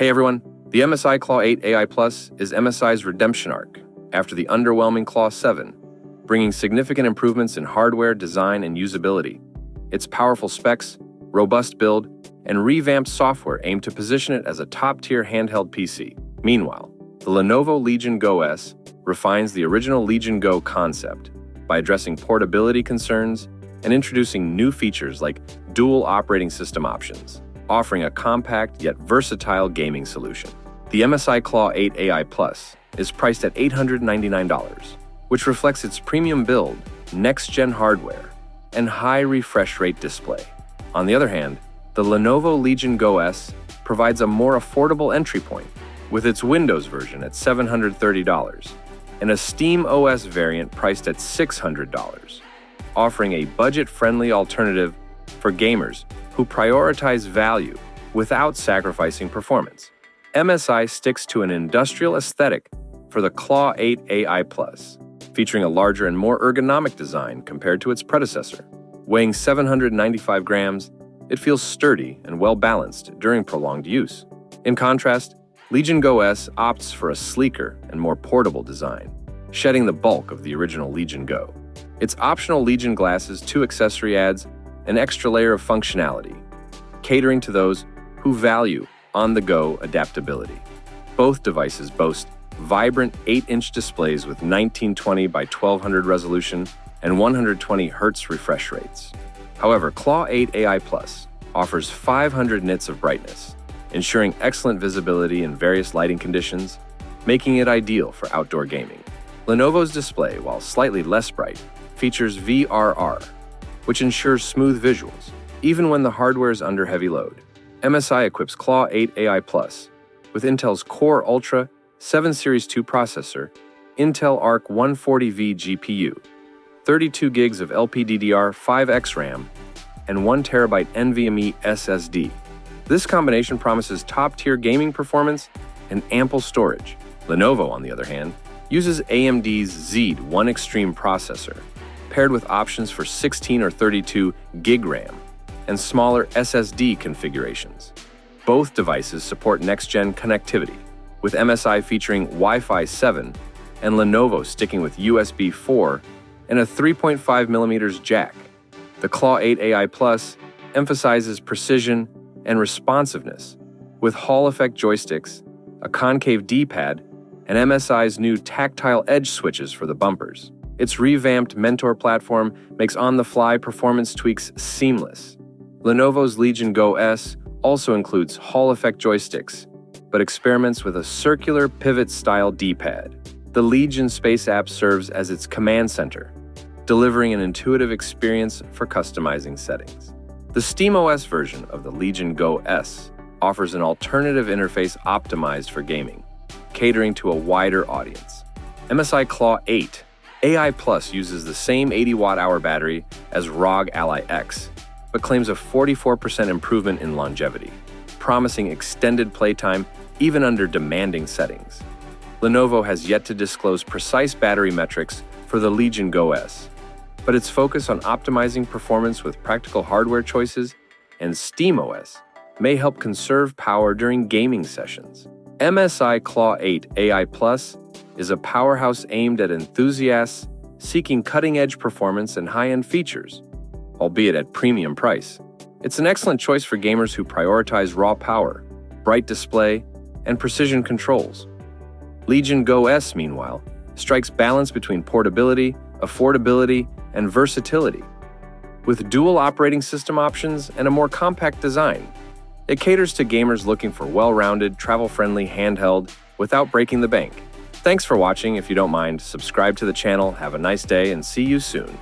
Hey everyone, the MSI Claw 8 AI Plus is MSI's redemption arc after the underwhelming Claw 7, bringing significant improvements in hardware, design, and usability. Its powerful specs, robust build, and revamped software aim to position it as a top-tier handheld PC. Meanwhile, the Lenovo Legion Go S refines the original Legion Go concept by addressing portability concerns and introducing new features like dual operating system options, offering a compact yet versatile gaming solution. The MSI Claw 8 AI Plus is priced at $899, which reflects its premium build, next-gen hardware, and high refresh rate display. On the other hand, the Lenovo Legion Go S provides a more affordable entry point, with its Windows version at $730 and a Steam OS variant priced at $600, offering a budget-friendly alternative for gamers who prioritize value without sacrificing performance. MSI sticks to an industrial aesthetic for the Claw 8 AI Plus, featuring a larger and more ergonomic design compared to its predecessor. Weighing 795 grams, it feels sturdy and well-balanced during prolonged use. In contrast, Legion Go S opts for a sleeker and more portable design, shedding the bulk of the original Legion Go. Its optional Legion glasses 2 accessory adds an extra layer of functionality, catering to those who value on-the-go adaptability. Both devices boast vibrant 8-inch displays with 1920 by 1200 resolution and 120 Hz refresh rates. However, Claw 8 AI Plus offers 500 nits of brightness, ensuring excellent visibility in various lighting conditions, making it ideal for outdoor gaming. Lenovo's display, while slightly less bright, features VRR, which ensures smooth visuals, even when the hardware is under heavy load. MSI equips Claw 8 AI Plus with Intel's Core Ultra 7 Series 2 processor, Intel Arc 140V GPU, 32 gigs of LPDDR5X RAM, and 1TB NVMe SSD. This combination promises top-tier gaming performance and ample storage. Lenovo, on the other hand, uses AMD's Zeed 1 Extreme processor, paired with options for 16 or 32 gig RAM and smaller SSD configurations. Both devices support next-gen connectivity, with MSI featuring Wi-Fi 7 and Lenovo sticking with USB 4 and a 3.5mm jack. The Claw 8 AI Plus emphasizes precision and responsiveness, with Hall effect joysticks, a concave D-pad, and MSI's new tactile edge switches for the bumpers. Its revamped Mentor platform makes on-the-fly performance tweaks seamless. Lenovo's Legion Go S also includes Hall effect joysticks, but experiments with a circular pivot-style D-pad. The Legion Space app serves as its command center, delivering an intuitive experience for customizing settings. The SteamOS version of the Legion Go S offers an alternative interface optimized for gaming, catering to a wider audience. MSI Claw 8 AI Plus uses the same 80 watt-hour battery as ROG Ally X, but claims a 44% improvement in longevity, promising extended playtime even under demanding settings. Lenovo has yet to disclose precise battery metrics for the Legion Go S, but its focus on optimizing performance with practical hardware choices and SteamOS may help conserve power during gaming sessions. MSI Claw 8 AI Plus is a powerhouse aimed at enthusiasts seeking cutting-edge performance and high-end features, albeit at premium price. It's an excellent choice for gamers who prioritize raw power, bright display, and precision controls. Legion Go S, meanwhile, strikes balance between portability, affordability, and versatility. With dual operating system options and a more compact design, it caters to gamers looking for well-rounded, travel-friendly handheld without breaking the bank. Thanks for watching. If you don't mind, subscribe to the channel, have a nice day, and see you soon.